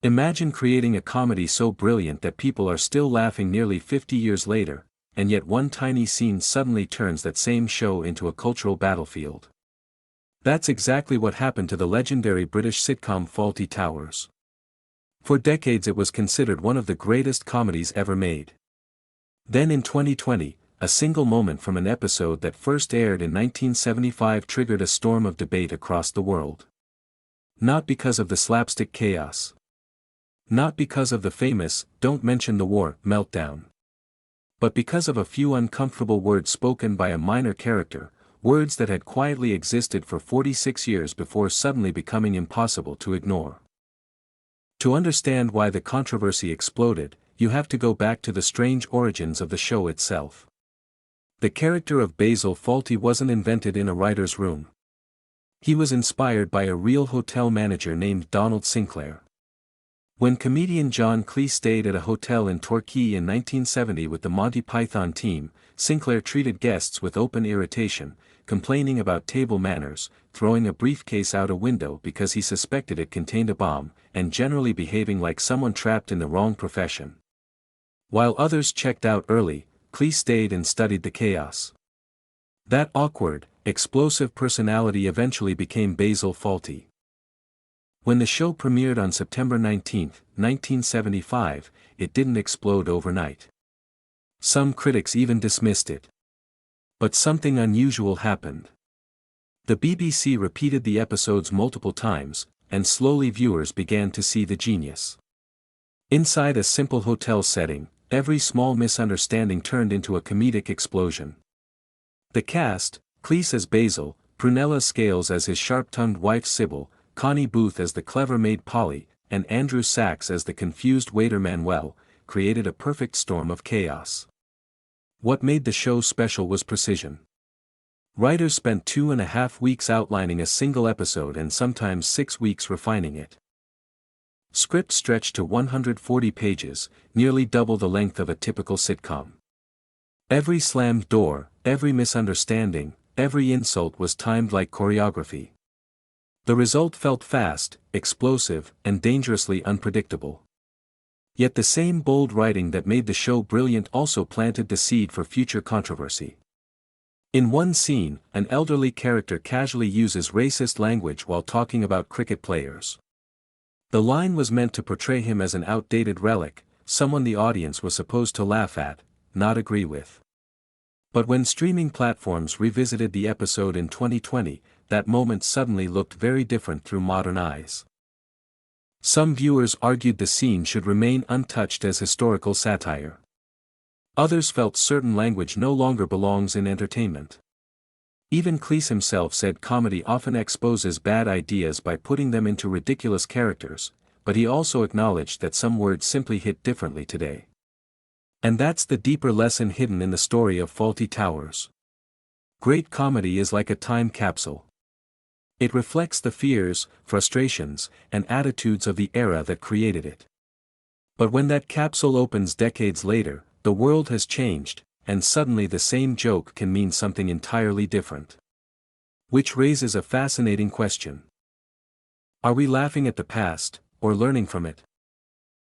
Imagine creating a comedy so brilliant that people are still laughing nearly 50 years later, and yet one tiny scene suddenly turns that same show into a cultural battlefield. That's exactly what happened to the legendary British sitcom Fawlty Towers. For decades it was considered one of the greatest comedies ever made. Then in 2020, a single moment from an episode that first aired in 1975 triggered a storm of debate across the world. Not because of the slapstick chaos. Not because of the famous, "don't mention the war" meltdown. But because of a few uncomfortable words spoken by a minor character, words that had quietly existed for 46 years before suddenly becoming impossible to ignore. To understand why the controversy exploded, you have to go back to the strange origins of the show itself. The character of Basil Fawlty wasn't invented in a writer's room. He was inspired by a real hotel manager named Donald Sinclair. When comedian John Cleese stayed at a hotel in Torquay in 1970 with the Monty Python team, Sinclair treated guests with open irritation, complaining about table manners, throwing a briefcase out a window because he suspected it contained a bomb, and generally behaving like someone trapped in the wrong profession. While others checked out early, Cleese stayed and studied the chaos. That awkward, explosive personality eventually became Basil Fawlty. When the show premiered on September 19, 1975, it didn't explode overnight. Some critics even dismissed it. But something unusual happened. The BBC repeated the episodes multiple times, and slowly viewers began to see the genius. Inside a simple hotel setting, every small misunderstanding turned into a comedic explosion. The cast, Cleese as Basil, Prunella Scales as his sharp-tongued wife Sybil, Connie Booth as the clever maid Polly, and Andrew Sachs as the confused waiter Manuel, created a perfect storm of chaos. What made the show special was precision. Writers spent 2.5 weeks outlining a single episode and sometimes 6 weeks refining it. Scripts stretched to 140 pages, nearly double the length of a typical sitcom. Every slammed door, every misunderstanding, every insult was timed like choreography. The result felt fast, explosive, and dangerously unpredictable. Yet the same bold writing that made the show brilliant also planted the seed for future controversy. In one scene, an elderly character casually uses racist language while talking about cricket players. The line was meant to portray him as an outdated relic, someone the audience was supposed to laugh at, not agree with. But when streaming platforms revisited the episode in 2020, that moment suddenly looked very different through modern eyes. Some viewers argued the scene should remain untouched as historical satire. Others felt certain language no longer belongs in entertainment. Even Cleese himself said comedy often exposes bad ideas by putting them into ridiculous characters, but he also acknowledged that some words simply hit differently today. And that's the deeper lesson hidden in the story of Fawlty Towers. Great comedy is like a time capsule. It reflects the fears, frustrations, and attitudes of the era that created it. But when that capsule opens decades later, the world has changed, and suddenly the same joke can mean something entirely different. Which raises a fascinating question. Are we laughing at the past, or learning from it?